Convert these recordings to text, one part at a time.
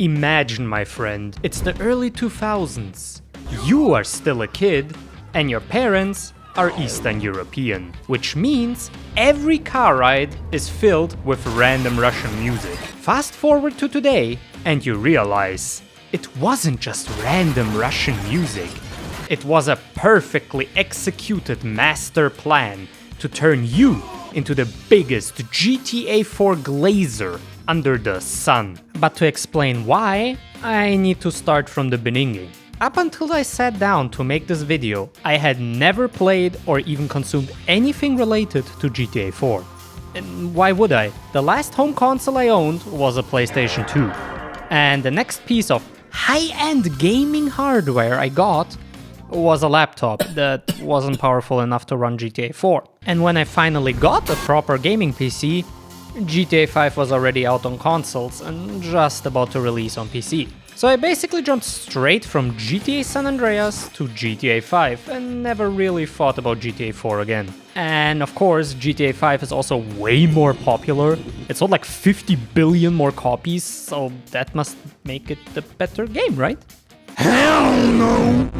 Imagine, my friend, it's the early 2000s. You are still a kid, and your parents are Eastern European, which means every car ride is filled with random Russian music. Fast forward to today, and you realize it wasn't just random Russian music. It was a perfectly executed master plan to turn you into the biggest GTA 4 glazer under the sun. But to explain why, I need to start from the beginning. Up until I sat down to make this video, I had never played or even consumed anything related to GTA 4. And why would I? The last home console I owned was a PlayStation 2. And the next piece of high-end gaming hardware I got was a laptop that wasn't powerful enough to run GTA 4. And when I finally got a proper gaming PC, GTA 5 was already out on consoles and just about to release on PC. So I basically jumped straight from GTA San Andreas to GTA 5 and never really thought about GTA 4 again. And of course, GTA 5 is also way more popular. It sold like 50 billion more copies, so that must make it the better game, right? Hell no!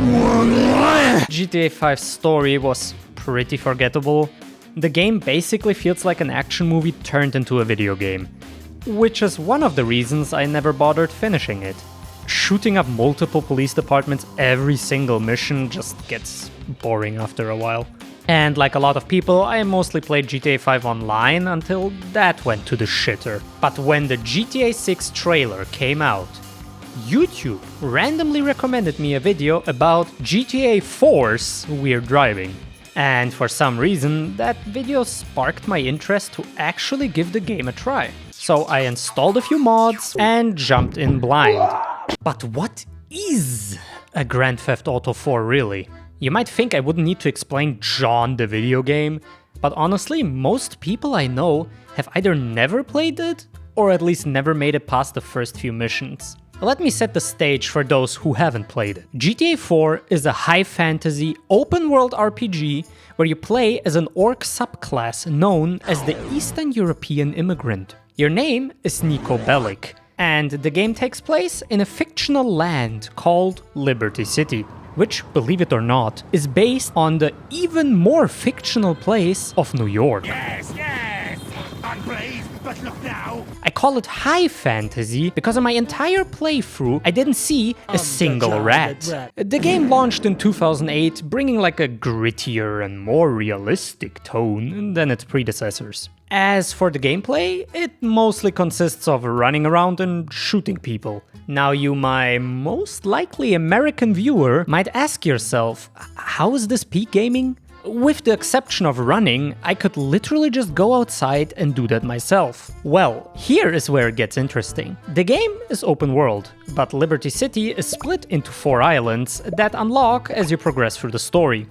GTA 5's story was pretty forgettable. The game basically feels like an action movie turned into a video game, which is one of the reasons I never bothered finishing it. Shooting up multiple police departments every single mission just gets boring after a while. And like a lot of people, I mostly played GTA 5 online until that went to the shitter. But when the GTA 6 trailer came out, YouTube randomly recommended me a video about GTA 4's weird driving. And for some reason, that video sparked my interest to actually give the game a try. So I installed a few mods and jumped in blind. But what is a Grand Theft Auto 4 really? You might think I wouldn't need to explain John the video game, but honestly, most people I know have either never played it or at least never made it past the first few missions. Let me set the stage for those who haven't played it. GTA 4 is a high fantasy open world RPG where you play as an orc subclass known as the Eastern European immigrant. Your name is Niko Bellic, and the game takes place in a fictional land called Liberty City, which, believe it or not, is based on the even more fictional place of New York. Yes, yes! I'm brave, but look now! I call it high fantasy because in my entire playthrough I didn't see a single rat. The game launched in 2008, bringing like a grittier and more realistic tone than its predecessors. As for the gameplay, it mostly consists of running around and shooting people. Now you, my most likely American viewer, might ask yourself, how is this peak gaming? With the exception of running, I could literally just go outside and do that myself. Well, here is where it gets interesting. The game is open world, but Liberty City is split into 4 islands that unlock as you progress through the story.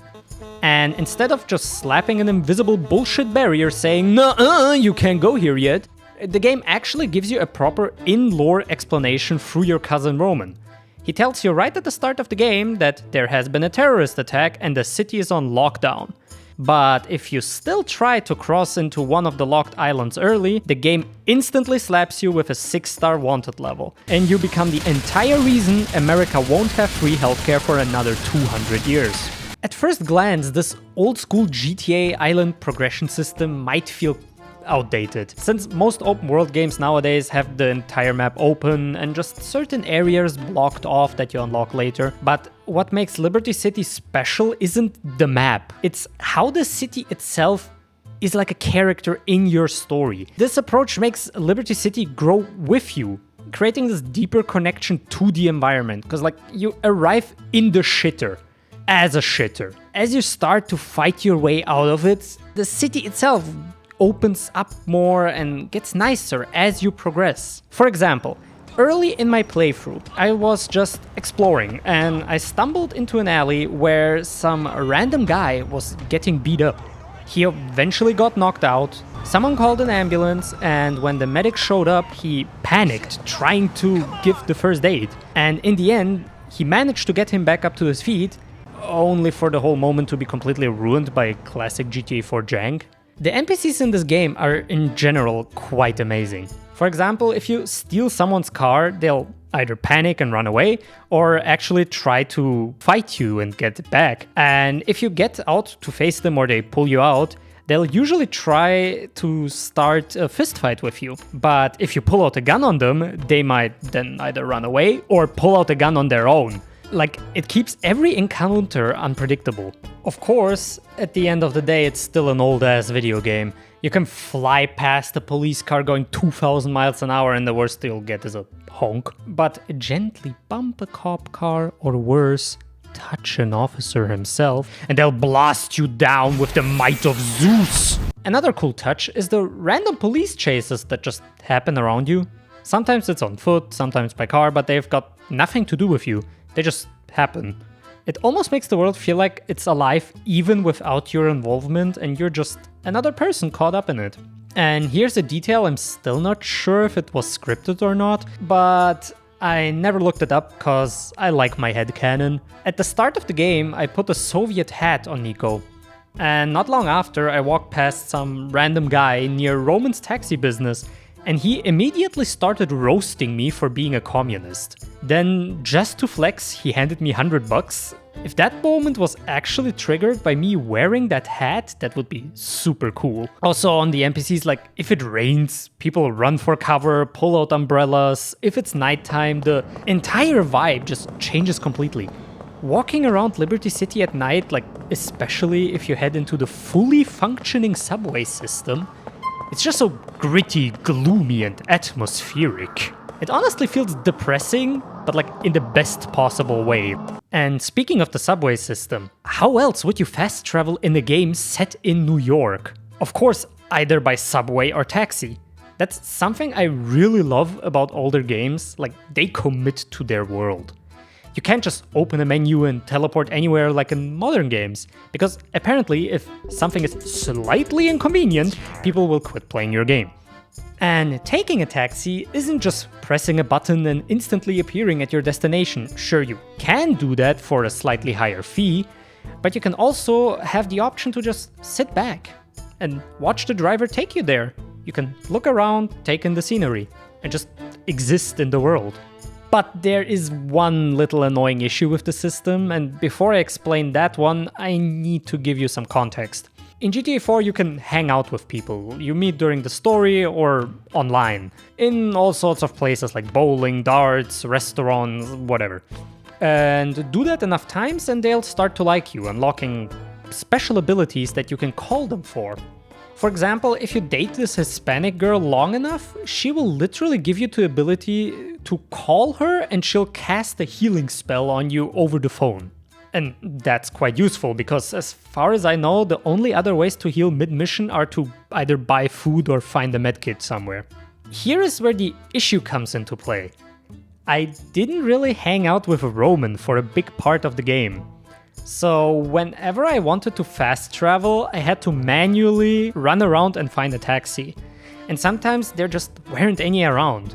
And instead of just slapping an invisible bullshit barrier saying, "Nuh-uh, you can't go here yet," the game actually gives you a proper in-lore explanation through your cousin Roman. He tells you right at the start of the game that there has been a terrorist attack and the city is on lockdown. But if you still try to cross into one of the locked islands early, the game instantly slaps you with a 6-star wanted level, and you become the entire reason America won't have free healthcare for another 200 years. At first glance, this old-school GTA island progression system might feel outdated, since most open world games nowadays have the entire map open and just certain areas blocked off that you unlock later. But what makes Liberty City special isn't the map, it's how the city itself is like a character in your story. This approach makes Liberty City grow with you, creating this deeper connection to the environment, because like you arrive in the shitter as a shitter. As you start to fight your way out of it, the city itself opens up more and gets nicer as you progress. For example, early in my playthrough, I was just exploring and I stumbled into an alley where some random guy was getting beat up. He eventually got knocked out, someone called an ambulance, and when the medic showed up, he panicked, trying to give the first aid. And in the end, he managed to get him back up to his feet, only for the whole moment to be completely ruined by classic GTA 4 jank. The NPCs in this game are in general quite amazing. For example, if you steal someone's car, they'll either panic and run away, or actually try to fight you and get back. And if you get out to face them or they pull you out, they'll usually try to start a fist fight with you. But if you pull out a gun on them, they might then either run away or pull out a gun on their own. Like, it keeps every encounter unpredictable. Of course, at the end of the day, it's still an old-ass video game. You can fly past a police car going 2,000 miles an hour and the worst you'll get is a honk. But gently bump a cop car, or worse, touch an officer himself, and they'll blast you down with the might of Zeus. Another cool touch is the random police chases that just happen around you. Sometimes it's on foot, sometimes by car, but they've got nothing to do with you. They just happen. It almost makes the world feel like it's alive even without your involvement, and you're just another person caught up in it. And here's a detail I'm still not sure if it was scripted or not, but I never looked it up cause I like my headcanon. At the start of the game, I put a Soviet hat on Nico. And not long after, I walked past some random guy near Roman's taxi business, and he immediately started roasting me for being a communist. Then, just to flex, he handed me $100. If that moment was actually triggered by me wearing that hat, that would be super cool. Also on the NPCs, like, if it rains, people run for cover, pull out umbrellas. If it's nighttime, the entire vibe just changes completely. Walking around Liberty City at night, like, especially if you head into the fully functioning subway system, it's just so gritty, gloomy, and atmospheric. It honestly feels depressing, but like in the best possible way. And speaking of the subway system, how else would you fast travel in a game set in New York? Of course, either by subway or taxi. That's something I really love about older games, like they commit to their world. You can't just open a menu and teleport anywhere like in modern games, because apparently if something is slightly inconvenient, people will quit playing your game. And taking a taxi isn't just pressing a button and instantly appearing at your destination. Sure, you can do that for a slightly higher fee, but you can also have the option to just sit back and watch the driver take you there. You can look around, take in the scenery, and just exist in the world. But there is one little annoying issue with the system, and before I explain that one, I need to give you some context. In GTA 4 you can hang out with people you meet during the story or online, in all sorts of places like bowling, darts, restaurants, whatever. And do that enough times and they'll start to like you, unlocking special abilities that you can call them for. For example, if you date this Hispanic girl long enough, she will literally give you the ability to call her and she'll cast a healing spell on you over the phone. And that's quite useful because as far as I know, the only other ways to heal mid-mission are to either buy food or find a medkit somewhere. Here is where the issue comes into play. I didn't really hang out with Roman for a big part of the game. So whenever I wanted to fast travel, I had to manually run around and find a taxi. And sometimes there just weren't any around.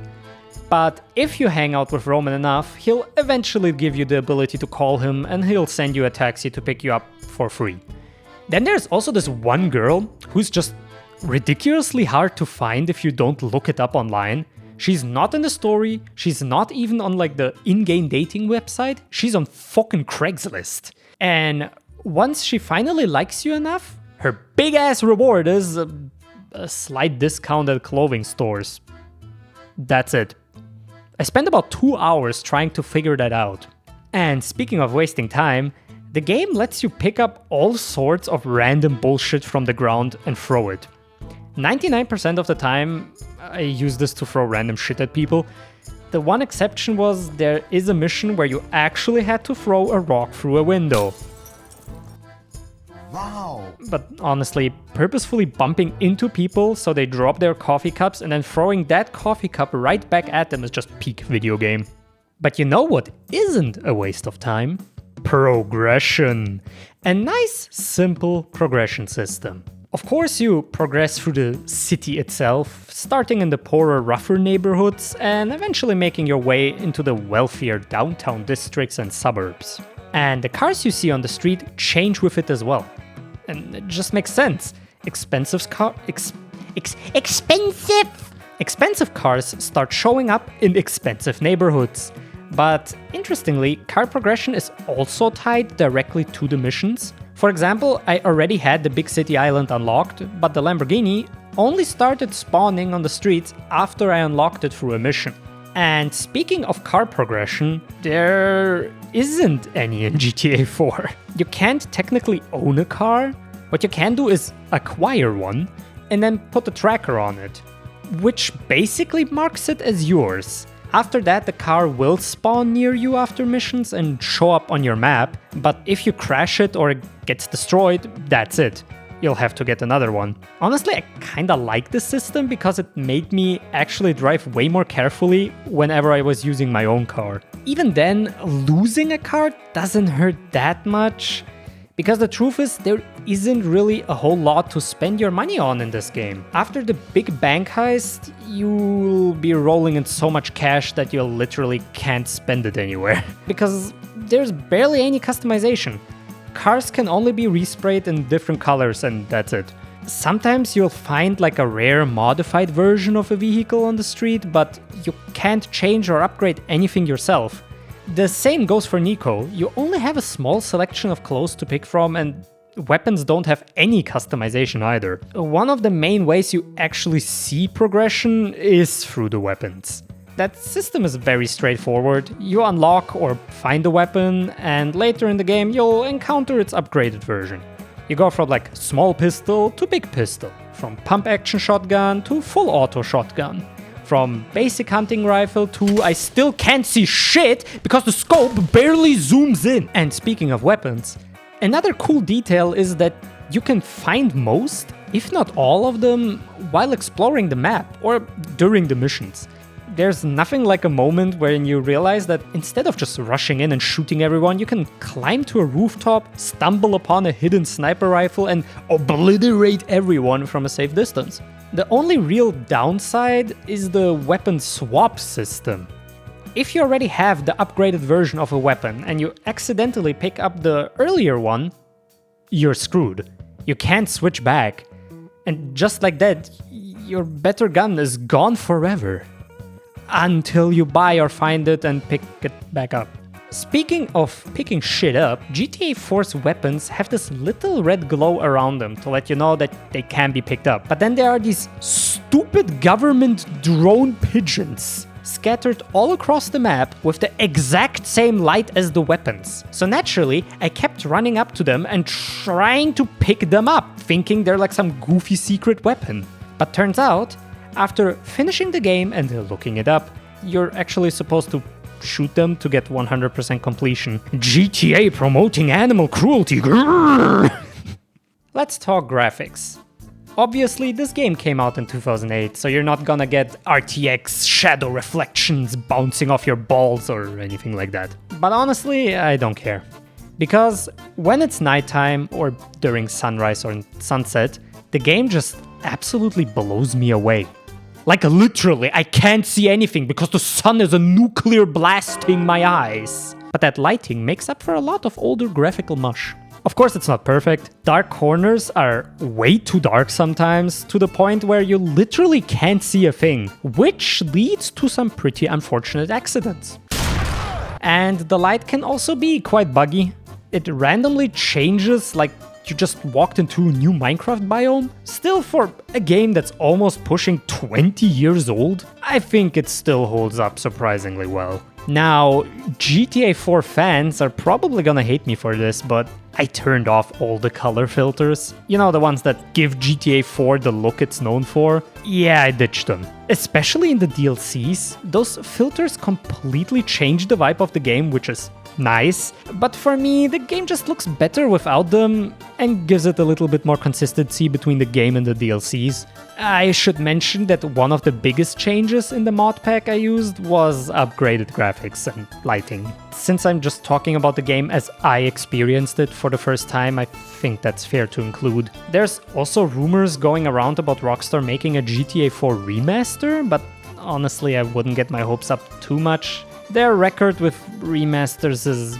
But if you hang out with Roman enough, he'll eventually give you the ability to call him and he'll send you a taxi to pick you up for free. Then there's also this one girl who's just ridiculously hard to find if you don't look it up online. She's not in the story, she's not even on like the in-game dating website, she's on fucking Craigslist. And once she finally likes you enough, her big ass reward is a slight discount at clothing stores. That's it. I spent about 2 hours trying to figure that out. And speaking of wasting time, the game lets you pick up all sorts of random bullshit from the ground and throw it. 99% of the time, I use this to throw random shit at people. The one exception was there is a mission where you actually had to throw a rock through a window. Wow. But honestly, purposefully bumping into people so they drop their coffee cups and then throwing that coffee cup right back at them is just peak video game. But you know what isn't a waste of time? Progression. A nice, simple progression system. Of course, you progress through the city itself, starting in the poorer, rougher neighborhoods and eventually making your way into the wealthier downtown districts and suburbs. And the cars you see on the street change with it as well. And it just makes sense. Expensive Expensive cars start showing up in expensive neighborhoods. But interestingly, car progression is also tied directly to the missions. For example, I already had the Big City Island unlocked, but the Lamborghini only started spawning on the streets after I unlocked it through a mission. And speaking of car progression, there isn't any in GTA 4. You can't technically own a car. What you can do is acquire one and then put a tracker on it, which basically marks it as yours. After that, the car will spawn near you after missions and show up on your map, but if you crash it or it gets destroyed, that's it. You'll have to get another one. Honestly, I kinda like this system because it made me actually drive way more carefully whenever I was using my own car. Even then, losing a car doesn't hurt that much, because the truth is there isn't really a whole lot to spend your money on in this game. After the big bank heist, you'll be rolling in so much cash that you literally can't spend it anywhere. Because there's barely any customization. Cars can only be resprayed in different colors and that's it. Sometimes you'll find like a rare modified version of a vehicle on the street, but you can't change or upgrade anything yourself. The same goes for Nico. You only have a small selection of clothes to pick from and weapons don't have any customization either. One of the main ways you actually see progression is through the weapons. That system is very straightforward. You unlock or find a weapon and later in the game you'll encounter its upgraded version. You go from like small pistol to big pistol, from pump action shotgun to full auto shotgun. From basic hunting rifle to I still can't see shit because the scope barely zooms in. And speaking of weapons, another cool detail is that you can find most, if not all of them, while exploring the map or during the missions. There's nothing like a moment wherein you realize that instead of just rushing in and shooting everyone, you can climb to a rooftop, stumble upon a hidden sniper rifle and obliterate everyone from a safe distance. The only real downside is the weapon swap system. If you already have the upgraded version of a weapon and you accidentally pick up the earlier one, you're screwed. You can't switch back. And just like that, your better gun is gone forever. Until you buy or find it and pick it back up. Speaking of picking shit up, GTA 4's weapons have this little red glow around them to let you know that they can be picked up. But then there are these stupid government drone pigeons scattered all across the map with the exact same light as the weapons. So naturally, I kept running up to them and trying to pick them up, thinking they're like some goofy secret weapon. But turns out, after finishing the game and looking it up, you're actually supposed to shoot them to get 100% completion. GTA promoting animal cruelty. Let's talk graphics. Obviously, this game came out in 2008, so you're not gonna get RTX shadow reflections bouncing off your balls or anything like that. But honestly, I don't care. Because when it's nighttime or during sunrise or sunset, the game just absolutely blows me away. Like literally, I can't see anything because the sun is a nuclear blasting my eyes. But that lighting makes up for a lot of older graphical mush. Of course it's not perfect. Dark corners are way too dark sometimes, to the point where you literally can't see a thing, which leads to some pretty unfortunate accidents. And the light can also be quite buggy. It randomly changes like you just walked into a new Minecraft biome. Still, for a game that's almost pushing 20 years old, I think it still holds up surprisingly well. Now, GTA 4 fans are probably gonna hate me for this, but I turned off all the color filters. You know, the ones that give GTA 4 the look it's known for? Yeah, I ditched them. Especially in the DLCs, those filters completely change the vibe of the game, which is nice, but for me, the game just looks better without them and gives it a little bit more consistency between the game and the DLCs. I should mention that one of the biggest changes in the mod pack I used was upgraded graphics and lighting. Since I'm just talking about the game as I experienced it for the first time, I think that's fair to include. There's also rumors going around about Rockstar making a GTA 4 remaster, but honestly, I wouldn't get my hopes up too much. Their record with remasters is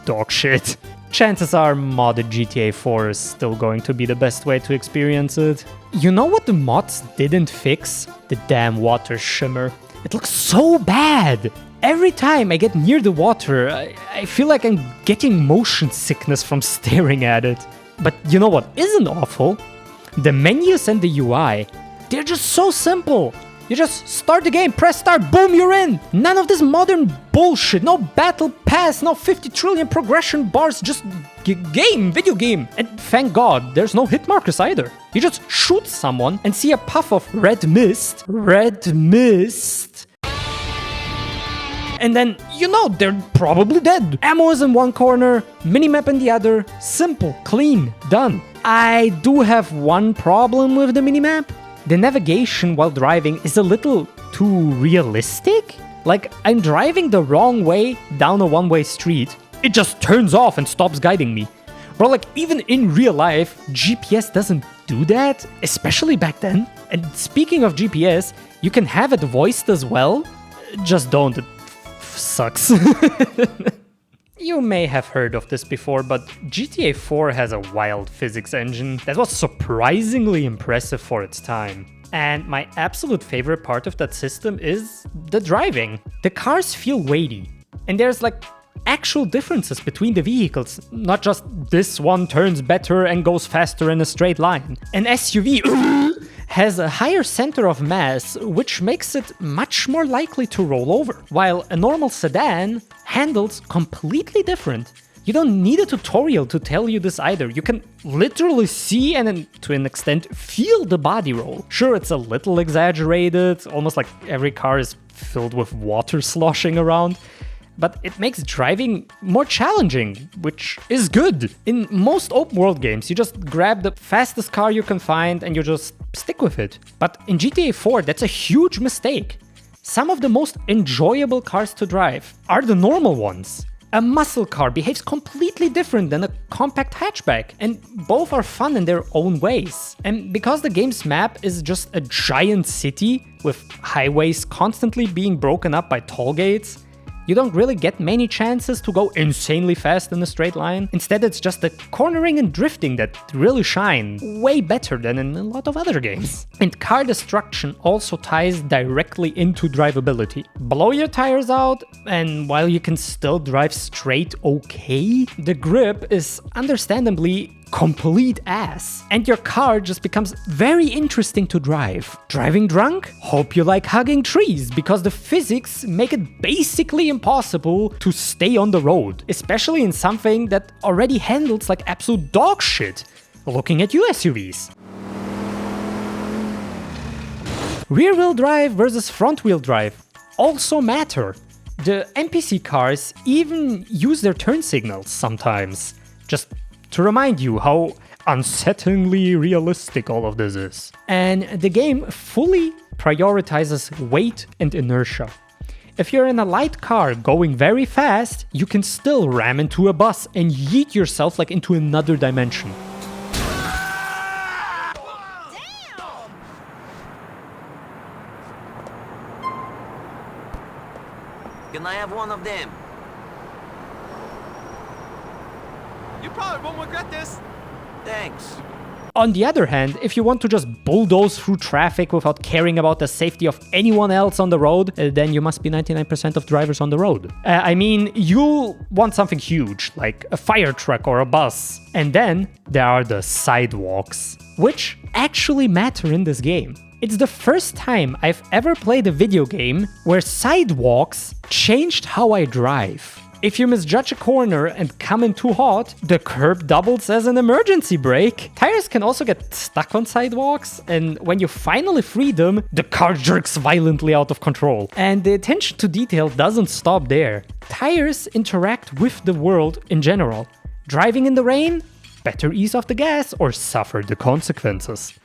dog shit. chances are modded GTA 4 is still going to be the best way to experience it. You know what the mods didn't fix? The damn water shimmer. It looks so bad! Every time I get near the water, I feel like I'm getting motion sickness from staring at it. But you know what isn't awful? The menus and the UI. They're just so simple. You just start the game, press start, boom, you're in! None of this modern bullshit, no battle pass, no 50 trillion progression bars, just video game! And thank God, there's no hit markers either. You just shoot someone and see a puff of red mist. And then, you know, they're probably dead. Ammo is in one corner, minimap in the other. Simple, clean, done. I do have one problem with the minimap. The navigation while driving is a little too realistic. Like, I'm driving the wrong way down a one-way street. It just turns off and stops guiding me. Bro, like, even in real life, GPS doesn't do that, especially back then. And speaking of GPS, you can have it voiced as well. Just don't. It sucks. You may have heard of this before, but GTA 4 has a wild physics engine that was surprisingly impressive for its time. And my absolute favorite part of that system is the driving. The cars feel weighty, and there's like actual differences between the vehicles, not just this one turns better and goes faster in a straight line. An SUV has a higher center of mass, which makes it much more likely to roll over, while a normal sedan handles completely different. You don't need a tutorial to tell you this either. You can literally see and to an extent feel the body roll. Sure, it's a little exaggerated, almost like every car is filled with water sloshing around, but it makes driving more challenging, which is good. In most open world games, you just grab the fastest car you can find and you just stick with it. But in GTA 4, that's a huge mistake. Some of the most enjoyable cars to drive are the normal ones. A muscle car behaves completely different than a compact hatchback, and both are fun in their own ways. And because the game's map is just a giant city with highways constantly being broken up by toll gates, you don't really get many chances to go insanely fast in a straight line. Instead, it's just the cornering and drifting that really shine way better than in a lot of other games. And car destruction also ties directly into drivability. Blow your tires out, and while you can still drive straight okay, the grip is understandably complete ass, and your car just becomes very interesting to drive. Driving drunk? Hope you like hugging trees, because the physics make it basically impossible to stay on the road, especially in something that already handles like absolute dog shit. Looking at you SUVs. Rear-wheel drive versus front-wheel drive also matter. The NPC cars even use their turn signals sometimes, just to remind you how unsettlingly realistic all of this is. And the game fully prioritizes weight and inertia. If you're in a light car going very fast, you can still ram into a bus and yeet yourself like into another dimension. Can I have one of them? You probably won't regret this. Thanks. On the other hand, if you want to just bulldoze through traffic without caring about the safety of anyone else on the road, then you must be 99% of drivers on the road. I mean, you'll want something huge, like a fire truck or a bus. And then there are the sidewalks, which actually matter in this game. It's the first time I've ever played a video game where sidewalks changed how I drive. If you misjudge a corner and come in too hot, the curb doubles as an emergency brake. Tires can also get stuck on sidewalks, and when you finally free them, the car jerks violently out of control. And the attention to detail doesn't stop there. Tires interact with the world in general. Driving in the rain? Better ease off the gas or suffer the consequences.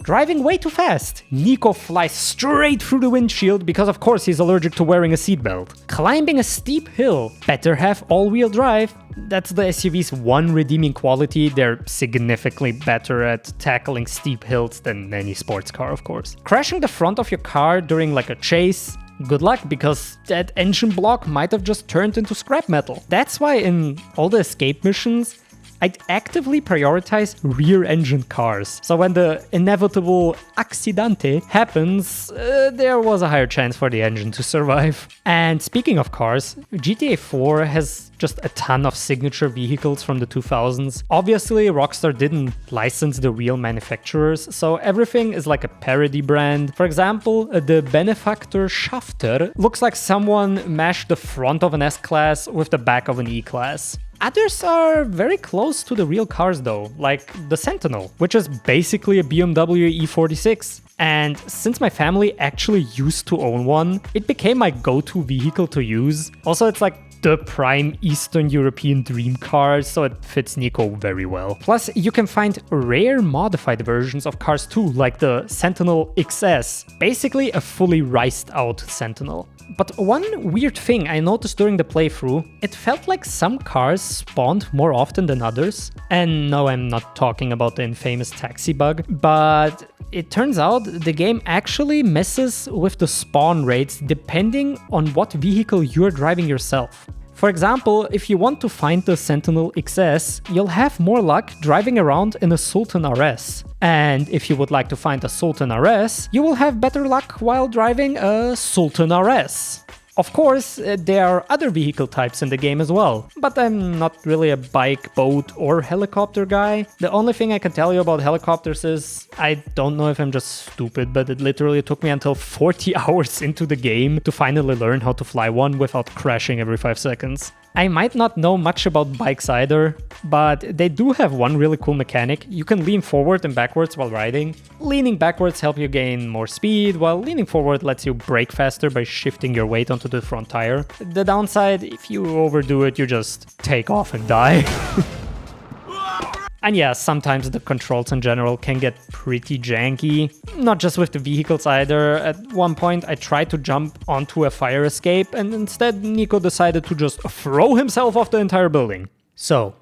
Driving way too fast. Nico flies straight through the windshield because of course he's allergic to wearing a seatbelt. Climbing a steep hill. Better have all-wheel drive. That's the SUV's one redeeming quality. They're significantly better at tackling steep hills than any sports car, of course. Crashing the front of your car during like a chase. good luck, because that engine block might have just turned into scrap metal. That's why in all the escape missions, I'd actively prioritize rear-engine cars. So when the inevitable accidente happens, there was a higher chance for the engine to survive. And speaking of cars, GTA 4 has just a ton of signature vehicles from the 2000s. Obviously, Rockstar didn't license the real manufacturers, so everything is like a parody brand. For example, the Benefactor Schafter looks like someone mashed the front of an S-Class with the back of an E-Class. Others are very close to the real cars though, like the Sentinel, which is basically a BMW E46. And since my family actually used to own one, it became my go-to vehicle to use. Also, it's like the prime Eastern European dream car, so it fits Nico very well. Plus, you can find rare modified versions of cars too, like the Sentinel XS, basically a fully riced out Sentinel. But one weird thing I noticed during the playthrough, it felt like some cars spawned more often than others. And no, I'm not talking about the infamous taxi bug, but it turns out the game actually messes with the spawn rates depending on what vehicle you're driving yourself. For example, if you want to find the Sentinel XS, you'll have more luck driving around in a Sultan RS. And if you would like to find a Sultan RS, you will have better luck while driving a Sultan RS. Of course, there are other vehicle types in the game as well, but I'm not really a bike, boat, or helicopter guy. The only thing I can tell you about helicopters is, I don't know if I'm just stupid, but it literally took me until 40 hours into the game to finally learn how to fly one without crashing every 5 seconds. I might not know much about bikes either, but they do have one really cool mechanic. You can lean forward and backwards while riding. Leaning backwards helps you gain more speed, while leaning forward lets you brake faster by shifting your weight onto the front tire. The downside, if you overdo it, you just take off and die. And yeah, sometimes the controls in general can get pretty janky. Not just with the vehicles either. At one point I tried to jump onto a fire escape and instead Nico decided to just throw himself off the entire building. So,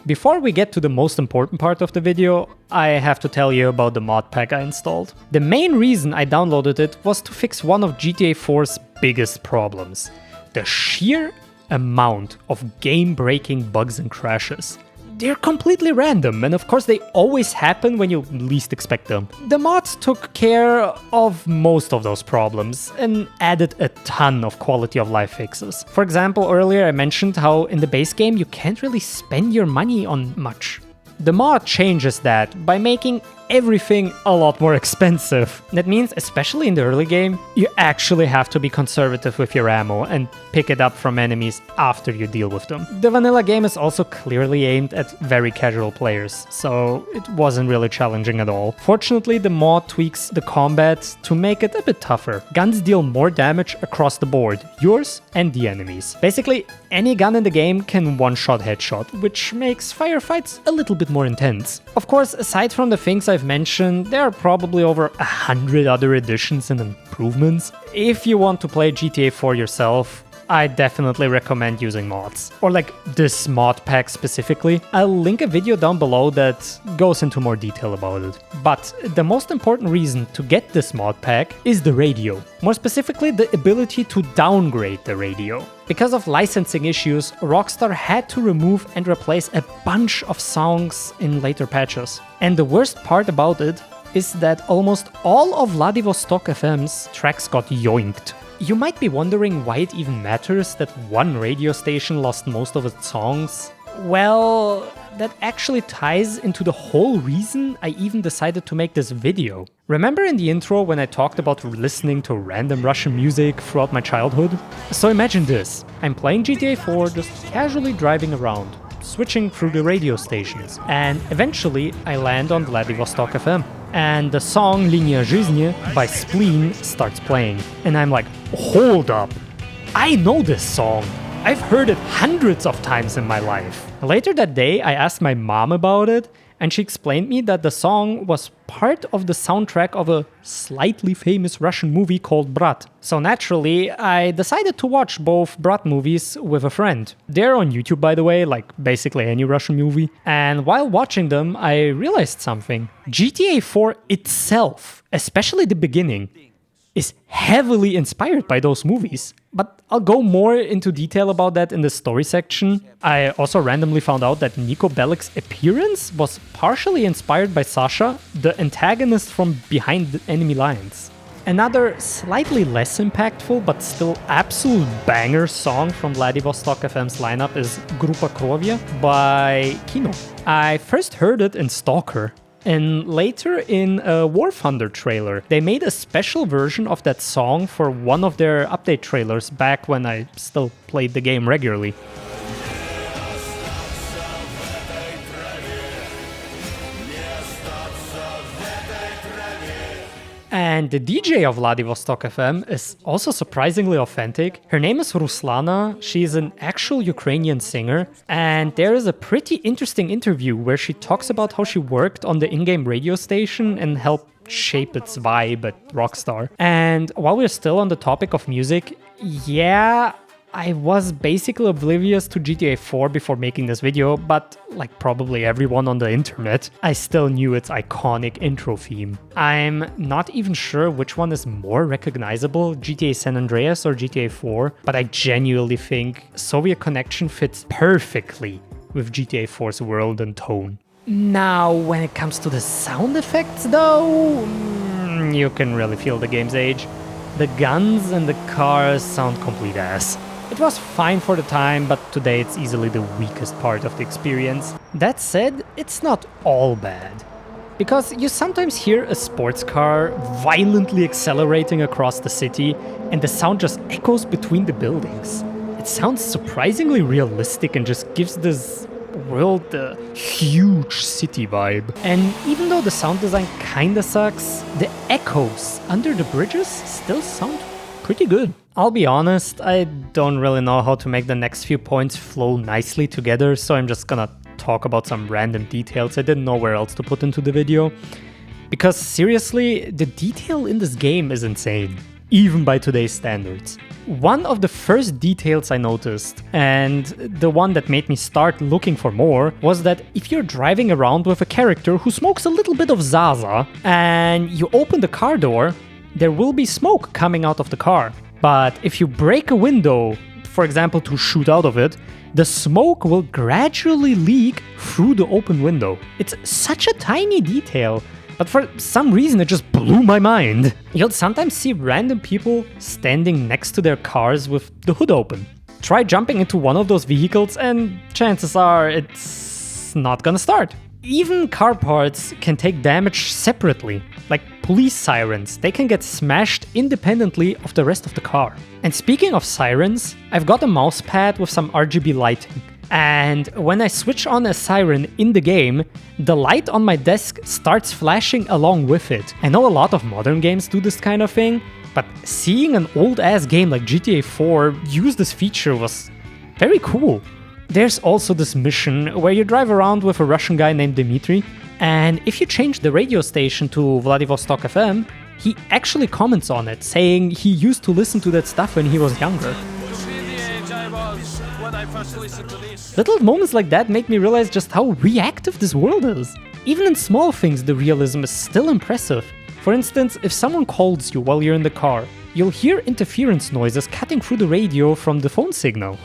before we get to the most important part of the video, I have to tell you about the mod pack I installed. The main reason I downloaded it was to fix one of GTA 4's biggest problems: the sheer amount of game-breaking bugs and crashes. They're completely random, and of course they always happen when you least expect them. The mods took care of most of those problems and added a ton of quality of life fixes. For example, earlier I mentioned how in the base game you can't really spend your money on much. The mod changes that by making everything a lot more expensive. That means, especially in the early game, you actually have to be conservative with your ammo and pick it up from enemies after you deal with them. The vanilla game is also clearly aimed at very casual players, so it wasn't really challenging at all. Fortunately, the mod tweaks the combat to make it a bit tougher. Guns deal more damage across the board, yours and the enemies. Basically, any gun in the game can one-shot headshot, which makes firefights a little bit more intense. Of course, aside from the things I've mentioned, there are probably over 100 other additions and improvements. If you want to play GTA 4 yourself, I definitely recommend using mods. Or like this mod pack specifically. I'll link a video down below that goes into more detail about it. But the most important reason to get this mod pack is the radio. More specifically, the ability to downgrade the radio. Because of licensing issues, Rockstar had to remove and replace a bunch of songs in later patches. And the worst part about it is that almost all of Vladivostok FM's tracks got yoinked. You might be wondering why it even matters that one radio station lost most of its songs. Well, that actually ties into the whole reason I even decided to make this video. Remember in the intro when I talked about listening to random Russian music throughout my childhood? So imagine this. I'm playing GTA 4, just casually driving around, switching through the radio stations, and eventually I land on Vladivostok FM. And the song Linia Жизни by Spleen starts playing. And I'm like, hold up, I know this song. I've heard it hundreds of times in my life. Later that day, I asked my mom about it, and she explained me that the song was part of the soundtrack of a slightly famous Russian movie called Brat. So naturally, I decided to watch both Brat movies with a friend. They're on YouTube, by the way, like basically any Russian movie. And while watching them, I realized something. GTA 4 itself, especially the beginning, is heavily inspired by those movies. But I'll go more into detail about that in the story section. I also randomly found out that Niko Bellic's appearance was partially inspired by Sasha, the antagonist from Behind the Enemy Lines. Another slightly less impactful but still absolute banger song from Vladivostok FM's lineup is Grupa Krovia by Kino. I first heard it in Stalker, and later in a War Thunder trailer. They made a special version of that song for one of their update trailers back when I still played the game regularly. And the DJ of Vladivostok FM is also surprisingly authentic. Her name is Ruslana, she's an actual Ukrainian singer, and there is a pretty interesting interview where she talks about how she worked on the in-game radio station and helped shape its vibe at Rockstar. And while we're still on the topic of music, yeah, I was basically oblivious to GTA 4 before making this video, but like probably everyone on the internet, I still knew its iconic intro theme. I'm not even sure which one is more recognizable, GTA San Andreas or GTA 4, but I genuinely think Soviet Connection fits perfectly with GTA 4's world and tone. Now, when it comes to the sound effects though, you can really feel the game's age. The guns and the cars sound complete ass. It was fine for the time, but today it's easily the weakest part of the experience. That said, it's not all bad. Because you sometimes hear a sports car violently accelerating across the city, and the sound just echoes between the buildings. It sounds surprisingly realistic and just gives this world a huge city vibe. And even though the sound design kinda sucks, the echoes under the bridges still sound pretty good. I'll be honest, I don't really know how to make the next few points flow nicely together, so I'm just gonna talk about some random details I didn't know where else to put into the video. Because seriously, the detail in this game is insane, even by today's standards. One of the first details I noticed, and the one that made me start looking for more, was that if you're driving around with a character who smokes a little bit of Zaza, and you open the car door, there will be smoke coming out of the car. But if you break a window, for example to shoot out of it, the smoke will gradually leak through the open window. It's such a tiny detail, but for some reason it just blew my mind. You'll sometimes see random people standing next to their cars with the hood open. Try jumping into one of those vehicles and chances are it's not gonna start. Even car parts can take damage separately, like police sirens. They can get smashed independently of the rest of the car. And speaking of sirens, I've got a mouse pad with some RGB lighting. And when I switch on a siren in the game, the light on my desk starts flashing along with it. I know a lot of modern games do this kind of thing, but seeing an old-ass game like GTA 4 use this feature was very cool. There's also this mission where you drive around with a Russian guy named Dmitry, and if you change the radio station to Vladivostok FM, he actually comments on it, saying he used to listen to that stuff when he was younger. Little moments like that make me realize just how reactive this world is. Even in small things, the realism is still impressive. For instance, if someone calls you while you're in the car, you'll hear interference noises cutting through the radio from the phone signal.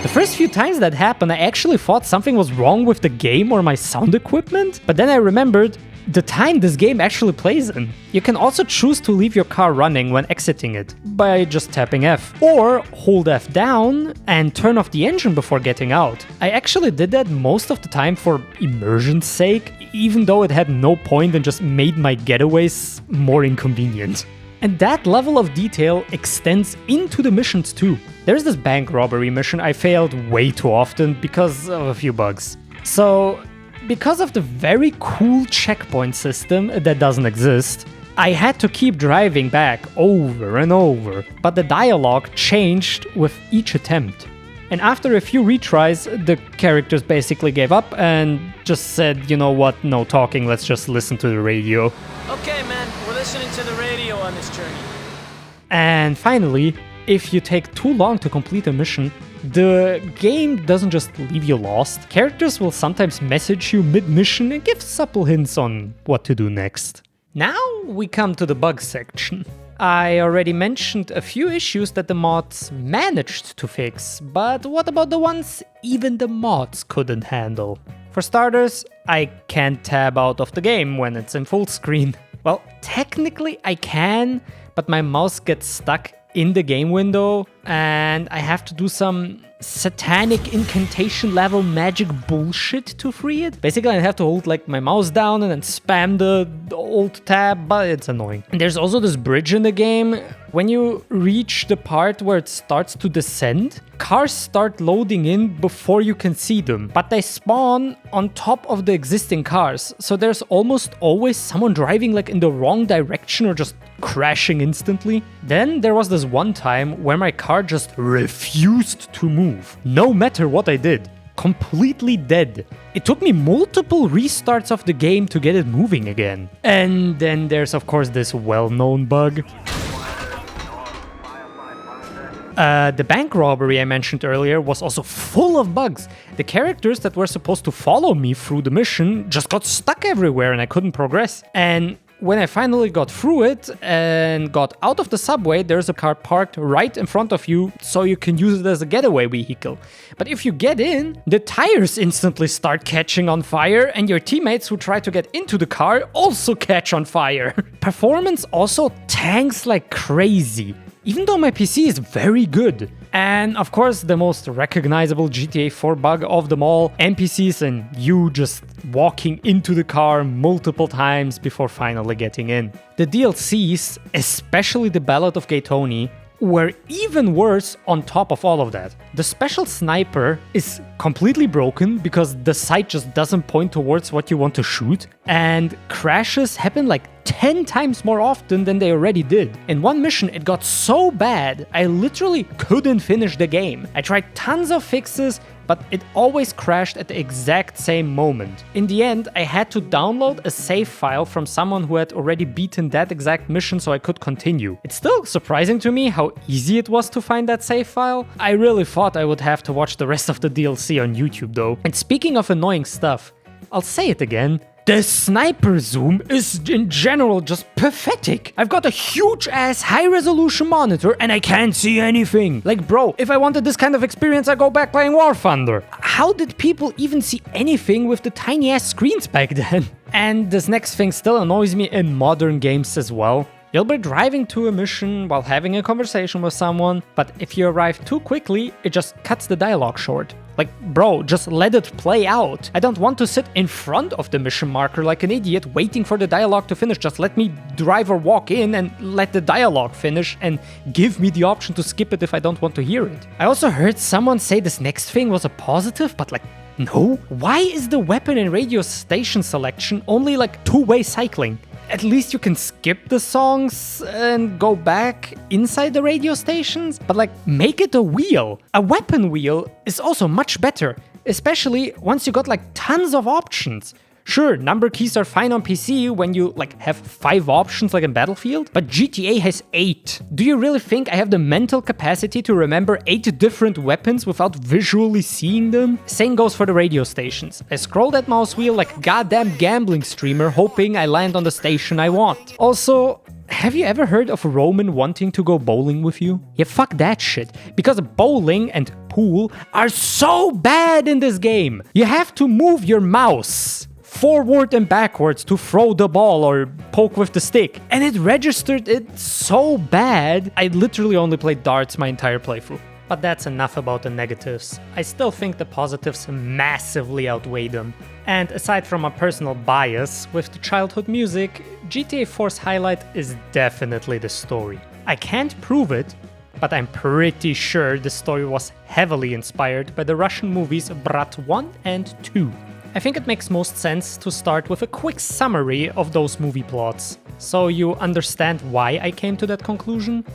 The first few times that happened, I actually thought something was wrong with the game or my sound equipment, but then I remembered the time this game actually plays in. You can also choose to leave your car running when exiting it by just tapping F, or hold F down and turn off the engine before getting out. I actually did that most of the time for immersion's sake, even though it had no point and just made my getaways more inconvenient. And that level of detail extends into the missions too. There's this bank robbery mission I failed way too often because of a few bugs. So, because of the very cool checkpoint system that doesn't exist, I had to keep driving back over and over, but the dialogue changed with each attempt. And after a few retries, the characters basically gave up and just said, you know what, no talking, let's just listen to the radio. Okay man, we're listening to the radio on this journey. And finally, if you take too long to complete a mission, the game doesn't just leave you lost. Characters will sometimes message you mid-mission and give subtle hints on what to do next. Now we come to the bug section. I already mentioned a few issues that the mods managed to fix, but what about the ones even the mods couldn't handle? For starters, I can't tab out of the game when it's in full screen. Well, technically I can, but my mouse gets stuck in the game window and I have to do some satanic incantation level magic bullshit to free it. Basically, I have to hold like my mouse down and then spam the alt tab, but it's annoying. And there's also this bridge in the game. When you reach the part where it starts to descend, cars start loading in before you can see them, but they spawn on top of the existing cars. So there's almost always someone driving like in the wrong direction or just crashing instantly. Then there was this one time where my car just refused to move, no matter what I did. Completely dead. It took me multiple restarts of the game to get it moving again. And then there's of course this well-known bug. The bank robbery I mentioned earlier was also full of bugs. The characters that were supposed to follow me through the mission just got stuck everywhere and I couldn't progress. And when I finally got through it and got out of the subway, there's a car parked right in front of you, so you can use it as a getaway vehicle. But if you get in, the tires instantly start catching on fire, and your teammates who try to get into the car also catch on fire. Performance also tanks like crazy, even though my PC is very good. And of course, the most recognizable GTA 4 bug of them all, NPCs and you just walking into the car multiple times before finally getting in. The DLCs, especially the Ballad of Gay Tony, were even worse on top of all of that. The special sniper is completely broken because the sight just doesn't point towards what you want to shoot, and crashes happen like 10 times more often than they already did. In one mission it got so bad I literally couldn't finish the game. I tried tons of fixes, but it always crashed at the exact same moment. In the end, I had to download a save file from someone who had already beaten that exact mission so I could continue. It's still surprising to me how easy it was to find that save file. I really thought I would have to watch the rest of the DLC on YouTube though. And speaking of annoying stuff, I'll say it again. The sniper zoom is in general just pathetic. I've got a huge ass high resolution monitor and I can't see anything. Like bro, if I wanted this kind of experience I go back playing War Thunder. How did people even see anything with the tiny ass screens back then? And this next thing still annoys me in modern games as well. You'll be driving to a mission while having a conversation with someone, but if you arrive too quickly, it just cuts the dialogue short. Like, bro, just let it play out. I don't want to sit in front of the mission marker like an idiot waiting for the dialogue to finish. Just let me drive or walk in and let the dialogue finish and give me the option to skip it if I don't want to hear it. I also heard someone say this next thing was a positive, but like, no? Why is the weapon and radio station selection only like two-way cycling? At least you can skip the songs and go back inside the radio stations, but like make it a wheel. A weapon wheel is also much better, especially once you got like tons of options. Sure, number keys are fine on PC when you like have 5 options like in Battlefield, but GTA has 8. Do you really think I have the mental capacity to remember 8 different weapons without visually seeing them? Same goes for the radio stations. I scroll that mouse wheel like a goddamn gambling streamer hoping I land on the station I want. Also, have you ever heard of Roman wanting to go bowling with you? Yeah, fuck that shit. Because bowling and pool are so bad in this game. You have to move your mouse forward and backwards to throw the ball or poke with the stick. And it registered it so bad, I literally only played darts my entire playthrough. But that's enough about the negatives. I still think the positives massively outweigh them. And aside from a personal bias with the childhood music, GTA 4's highlight is definitely the story. I can't prove it, but I'm pretty sure the story was heavily inspired by the Russian movies Brat 1 and 2. I think it makes most sense to start with a quick summary of those movie plots, so you understand why I came to that conclusion.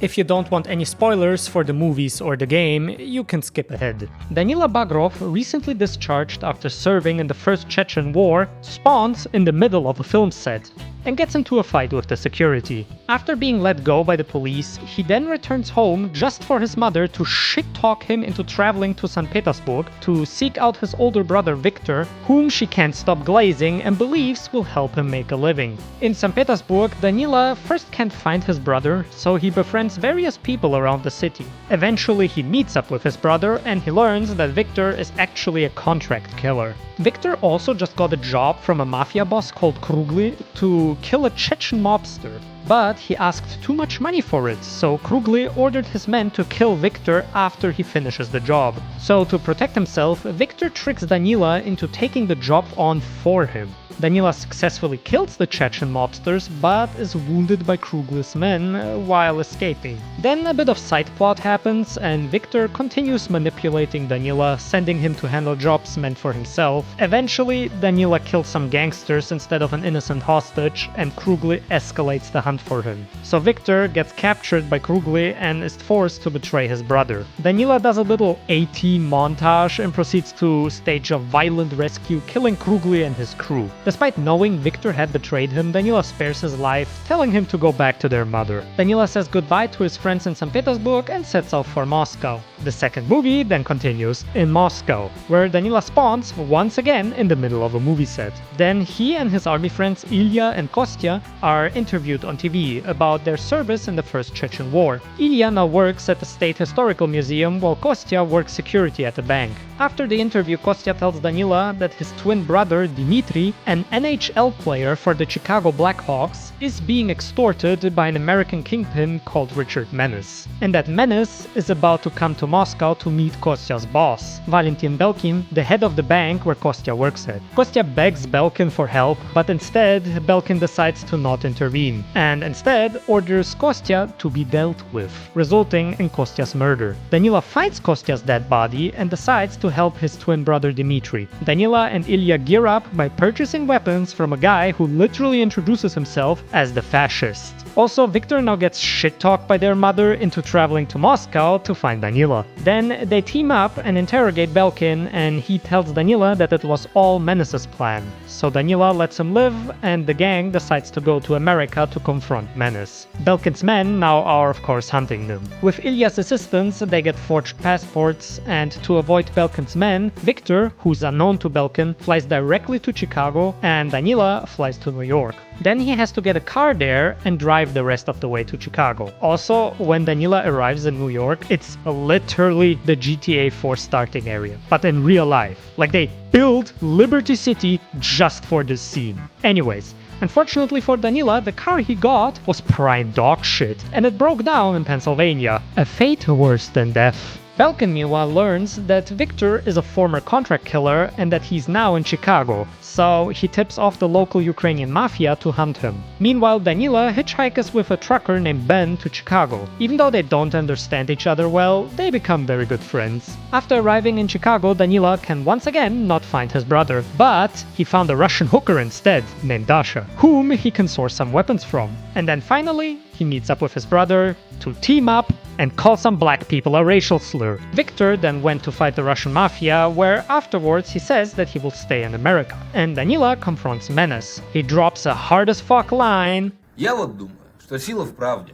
If you don't want any spoilers for the movies or the game, you can skip ahead. Danila Bagrov, recently discharged after serving in the First Chechen War, spawns in the middle of a film set and gets into a fight with the security. After being let go by the police, he then returns home just for his mother to shit-talk him into traveling to St. Petersburg to seek out his older brother Victor, whom she can't stop glazing and believes will help him make a living. In St. Petersburg, Danila first can't find his brother, so he befriends various people around the city. Eventually he meets up with his brother and he learns that Victor is actually a contract killer. Victor also just got a job from a mafia boss called Krugli to kill a Chechen mobster. But he asked too much money for it, so Krugli ordered his men to kill Victor after he finishes the job. So to protect himself, Victor tricks Danila into taking the job on for him. Danila successfully kills the Chechen mobsters, but is wounded by Krugli's men while escaping. Then a bit of side plot happens, and Victor continues manipulating Danila, sending him to handle jobs meant for himself. Eventually, Danila kills some gangsters instead of an innocent hostage, and Krugli escalates the hunt for him. So Victor gets captured by Krugli and is forced to betray his brother. Danila does a little A-Team montage and proceeds to stage a violent rescue, killing Krugli and his crew. Despite knowing Victor had betrayed him, Danila spares his life, telling him to go back to their mother. Danila says goodbye to his friends in St. Petersburg and sets off for Moscow. The second movie then continues in Moscow, where Danila spawns once again in the middle of a movie set. Then he and his army friends Ilya and Kostya are interviewed on TV about their service in the First Chechen War. Ilya now works at the State Historical Museum while Kostya works security at a bank. After the interview, Kostya tells Danila that his twin brother Dmitry, an NHL player for the Chicago Blackhawks, is being extorted by an American kingpin called Richard Menace, and that Menace is about to come to Moscow to meet Kostya's boss, Valentin Belkin, the head of the bank where Kostya works at. Kostya begs Belkin for help, but instead Belkin decides to not intervene, and instead orders Kostya to be dealt with, resulting in Kostya's murder. Danila finds Kostya's dead body and decides to help his twin brother Dmitry. Danila and Ilya gear up by purchasing weapons from a guy who literally introduces himself as the fascist. Also, Victor now gets shit-talked by their mother into traveling to Moscow to find Danila. Then they team up and interrogate Belkin, and he tells Danila that it was all Menace's plan. So Danila lets him live, and the gang decides to go to America to confront Menace. Belkin's men now are of course hunting them. With Ilya's assistance, they get forged passports, and to avoid Belkin's men, Victor, who's unknown to Belkin, flies directly to Chicago, and Danila flies to New York. Then he has to get a car there and drive the rest of the way to Chicago. Also, when Danila arrives in New York, it's literally the GTA 4 starting area, but in real life. Like, they built Liberty City just for this scene. Anyways, unfortunately for Danila, the car he got was prime dog shit, and it broke down in Pennsylvania. A fate worse than death. Belkin meanwhile learns that Victor is a former contract killer and that he's now in Chicago, so he tips off the local Ukrainian mafia to hunt him. Meanwhile, Danila hitchhikes with a trucker named Ben to Chicago. Even though they don't understand each other well, they become very good friends. After arriving in Chicago, Danila can once again not find his brother, but he found a Russian hooker instead, named Dasha, whom he can source some weapons from. And then finally, he meets up with his brother to team up and call some black people a racial slur. Victor then went to fight the Russian mafia, where afterwards he says that he will stay in America. And Danila confronts Menace. He drops a hard as fuck line, Я вот думаю, что сила в правде.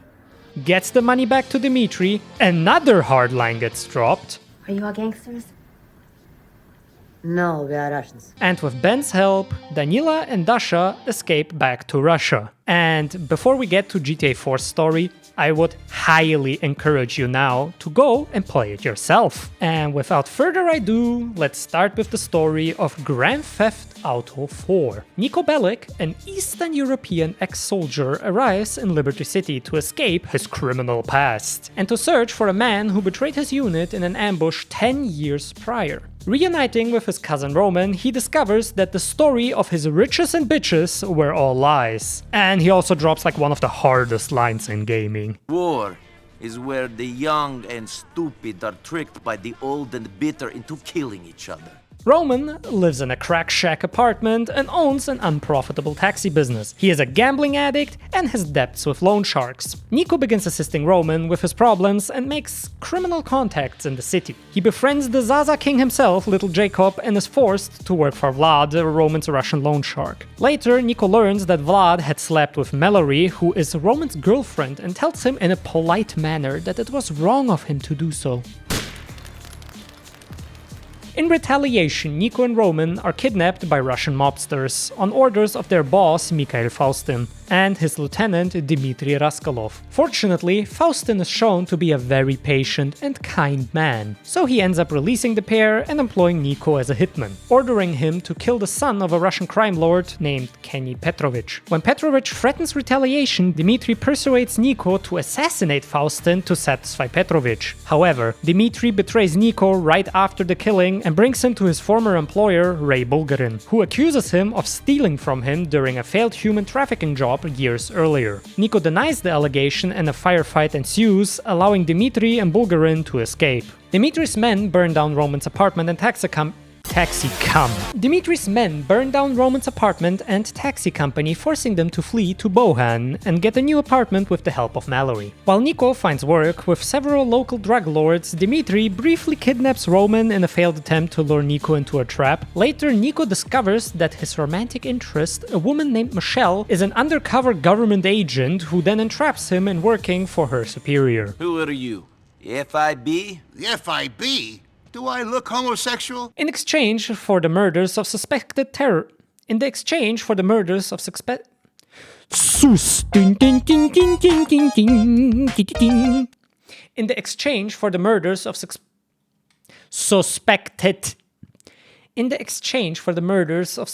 gets the money back to Dmitry, another hard line gets dropped, Are you all gangsters? No, we are Russians. and with Ben's help, Danila and Dasha escape back to Russia. And before we get to GTA 4's story, I would highly encourage you now to go and play it yourself. And without further ado, let's start with the story of Grand Theft Auto 4. Niko Bellic, an Eastern European ex-soldier, arrives in Liberty City to escape his criminal past and to search for a man who betrayed his unit in an ambush 10 years prior. Reuniting with his cousin Roman, he discovers that the story of his riches and bitches were all lies. And he also drops like one of the hardest lines in gaming. War is where the young and stupid are tricked by the old and bitter into killing each other. Roman lives in a crack shack apartment and owns an unprofitable taxi business. He is a gambling addict and has debts with loan sharks. Nico begins assisting Roman with his problems and makes criminal contacts in the city. He befriends the Zaza king himself, Little Jacob, and is forced to work for Vlad, Roman's Russian loan shark. Later, Nico learns that Vlad had slept with Mallory, who is Roman's girlfriend, and tells him in a polite manner that it was wrong of him to do so. In retaliation, Nico and Roman are kidnapped by Russian mobsters on orders of their boss Mikhail Faustin and his lieutenant Dmitry Raskolov. Fortunately, Faustin is shown to be a very patient and kind man, so he ends up releasing the pair and employing Nico as a hitman, ordering him to kill the son of a Russian crime lord named Kenny Petrovich. When Petrovich threatens retaliation, Dmitry persuades Nico to assassinate Faustin to satisfy Petrovich. However, Dmitry betrays Nico right after the killing and brings him to his former employer, Ray Bulgarin, who accuses him of stealing from him during a failed human trafficking job years earlier. Nico denies the allegation and a firefight ensues, allowing Dmitry and Bulgarin to escape. Dmitry's men burn down Roman's apartment and Dmitry's men burn down Roman's apartment and taxi company, forcing them to flee to Bohan and get a new apartment with the help of Mallory. While Nico finds work with several local drug lords, Dmitry briefly kidnaps Roman in a failed attempt to lure Nico into a trap. Later, Nico discovers that his romantic interest, a woman named Michelle, is an undercover government agent who then entraps him in working for her superior. Who are you? FIB? The FIB? Do I look homosexual? In exchange for the murders of suspected terror. In the exchange for the murders of suspect. In the exchange for the murders of suspected. In the exchange for the murders of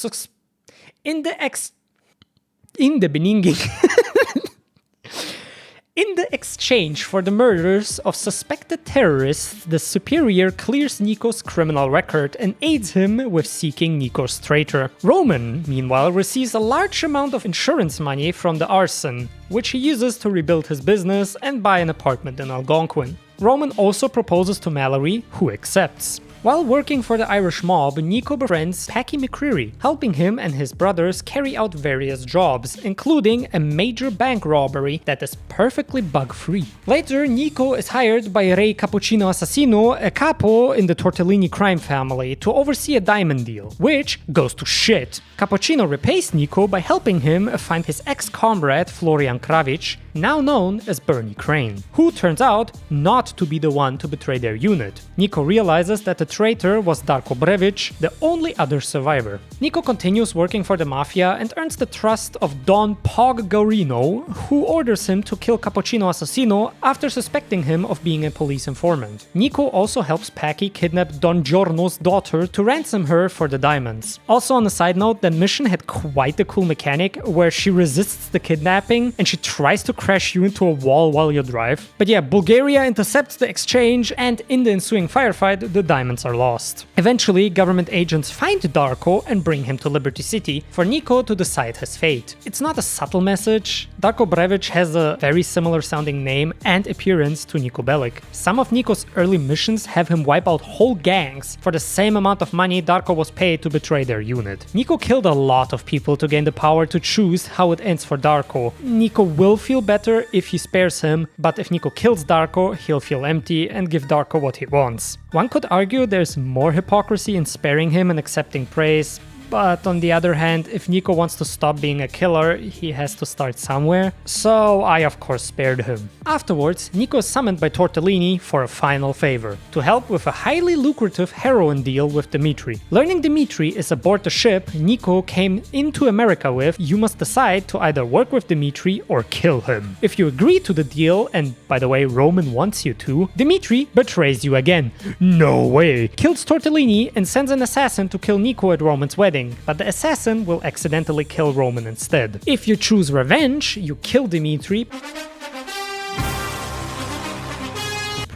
In the exchange for the murders of suspected terrorists, the superior clears Nico's criminal record and aids him with seeking Nico's traitor. Roman, meanwhile, receives a large amount of insurance money from the arson, which he uses to rebuild his business and buy an apartment in Algonquin. Roman also proposes to Mallory, who accepts. While working for the Irish mob, Nico befriends Packy McCreary, helping him and his brothers carry out various jobs, including a major bank robbery that is perfectly bug-free. Later, Nico is hired by Ray Cappuccino Assassino, a capo in the Tortellini crime family, to oversee a diamond deal, which goes to shit. Cappuccino repays Nico by helping him find his ex-comrade Florian Kravich, now known as Bernie Crane, who turns out not to be the one to betray their unit. Nico realizes that the traitor was Darko Brevic, the only other survivor. Nico continues working for the mafia and earns the trust of Don Pog Gaurino, who orders him to kill Cappuccino Assassino after suspecting him of being a police informant. Nico also helps Packy kidnap Don Giorno's daughter to ransom her for the diamonds. Also on a side note, that mission had quite a cool mechanic where she resists the kidnapping and she tries to crash you into a wall while you drive. But yeah, Bulgaria intercepts the exchange and in the ensuing firefight, the diamonds are lost. Eventually, government agents find Darko and bring him to Liberty City for Nico to decide his fate. It's not a subtle message. Darko Brevic has a very similar sounding name and appearance to Nico Bellic. Some of Nico's early missions have him wipe out whole gangs for the same amount of money Darko was paid to betray their unit. Nico killed a lot of people to gain the power to choose how it ends for Darko. Nico will feel better if he spares him, but if Nico kills Darko, he'll feel empty and give Darko what he wants. One could argue there's more hypocrisy in sparing him and accepting praise, but on the other hand, if Nico wants to stop being a killer, he has to start somewhere, so I of course spared him. Afterwards, Nico is summoned by Tortellini for a final favor, to help with a highly lucrative heroin deal with Dmitry. Learning Dmitry is aboard the ship Nico came into America with, you must decide to either work with Dmitry or kill him. If you agree to the deal, and by the way, Roman wants you to, Dmitry betrays you again. No way! Kills Tortellini and sends an assassin to kill Nico at Roman's wedding, but the assassin will accidentally kill Roman instead. If you choose revenge, you kill Dmitry,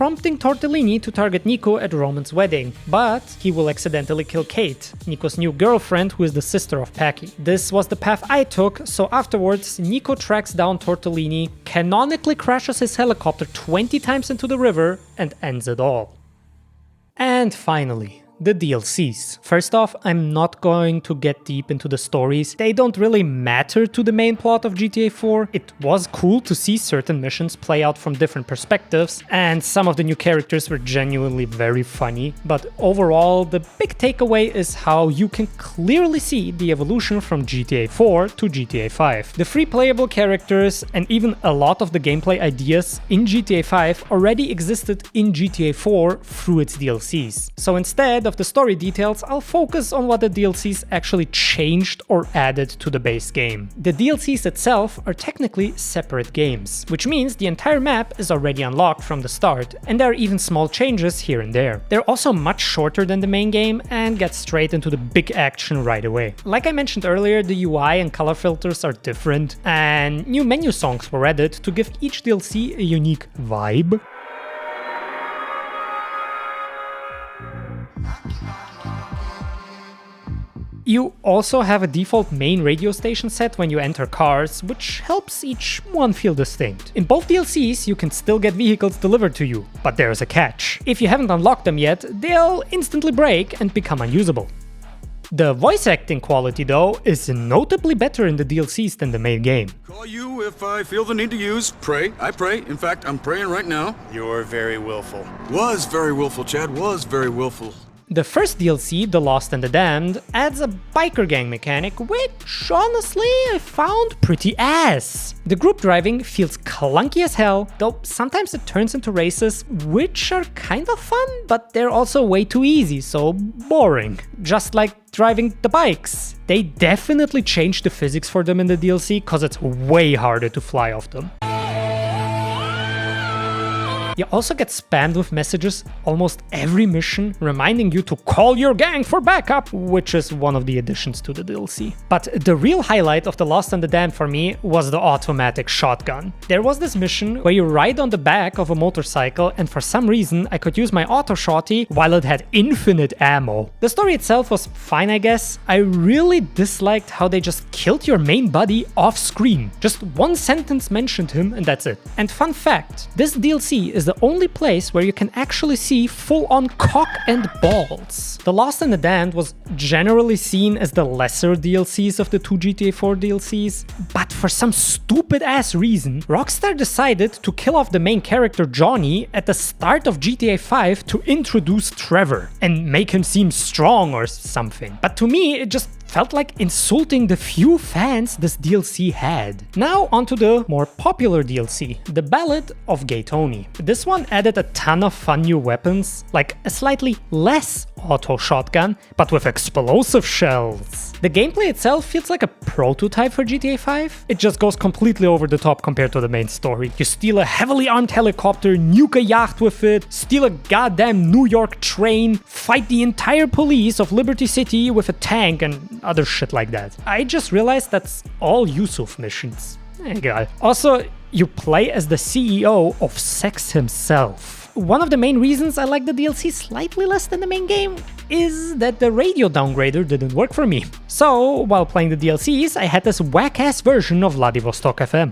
prompting Tortellini to target Nico at Roman's wedding, but he will accidentally kill Kate, Nico's new girlfriend who is the sister of Packy. This was the path I took, so afterwards Nico tracks down Tortellini, canonically crashes his helicopter 20 times into the river, and ends it all. And finally, The DLCs. First off, I'm not going to get deep into the stories. They don't really matter to the main plot of GTA 4. It was cool to see certain missions play out from different perspectives, and some of the new characters were genuinely very funny. But overall, the big takeaway is how you can clearly see the evolution from GTA 4 to GTA 5. The free playable characters and even a lot of the gameplay ideas in GTA 5 already existed in GTA 4 through its DLCs. So instead of the story details, I'll focus on what the DLCs actually changed or added to the base game. The DLCs itself are technically separate games, which means the entire map is already unlocked from the start, and there are even small changes here and there. They're also much shorter than the main game and get straight into the big action right away. Like I mentioned earlier, the UI and color filters are different, and new menu songs were added to give each DLC a unique vibe. You also have a default main radio station set when you enter cars, which helps each one feel distinct. In both DLCs, you can still get vehicles delivered to you, but there's a catch. If you haven't unlocked them yet, they'll instantly break and become unusable. The voice acting quality, though, is notably better in the DLCs than the main game. Call you if I feel the need to use. Pray. I pray. In fact, I'm praying right now. You're very willful. Was very willful, Chad. Was very willful. The first DLC, The Lost and the Damned, adds a biker gang mechanic, which honestly I found pretty ass. The group driving feels clunky as hell, though sometimes it turns into races, which are kind of fun, but they're also way too easy, so boring. Just like driving the bikes. They definitely changed the physics for them in the DLC, cause it's way harder to fly off them. You also get spammed with messages almost every mission reminding you to call your gang for backup, which is one of the additions to the DLC. But the real highlight of The Lost and the Damned for me was the automatic shotgun. There was this mission where you ride on the back of a motorcycle, and for some reason I could use my auto shotty while it had infinite ammo. The story itself was fine, I guess. I really disliked how they just killed your main buddy off screen. Just one sentence mentioned him and that's it. And fun fact, this DLC is the only place where you can actually see full-on cock and balls. The Lost and the Damned was generally seen as the lesser DLCs of the two GTA 4 DLCs, but for some stupid-ass reason, Rockstar decided to kill off the main character Johnny at the start of GTA 5 to introduce Trevor and make him seem strong or something. But to me, it just felt like insulting the few fans this DLC had. Now onto the more popular DLC, The Ballad of Gay Tony. This one added a ton of fun new weapons, like a slightly less auto shotgun, but with explosive shells. The gameplay itself feels like a prototype for GTA 5. It just goes completely over the top compared to the main story. You steal a heavily armed helicopter, nuke a yacht with it, steal a goddamn New York train, fight the entire police of Liberty City with a tank and other shit like that. I just realized that's all Yusuf missions. God. Also, you play as the CEO of Sex himself. One of the main reasons I like the DLC slightly less than the main game is that the radio downgrader didn't work for me. So, while playing the DLCs, I had this whack-ass version of Vladivostok FM.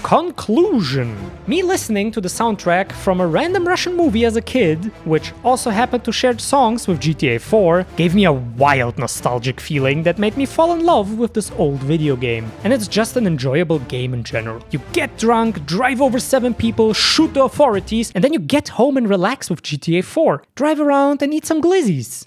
Conclusion. Me listening to the soundtrack from a random Russian movie as a kid, which also happened to share songs with GTA 4, gave me a wild nostalgic feeling that made me fall in love with this old video game. And it's just an enjoyable game in general. You get drunk, drive over 7 people, shoot the authorities, and then you get home and relax with GTA 4. Drive around and eat some glizzies.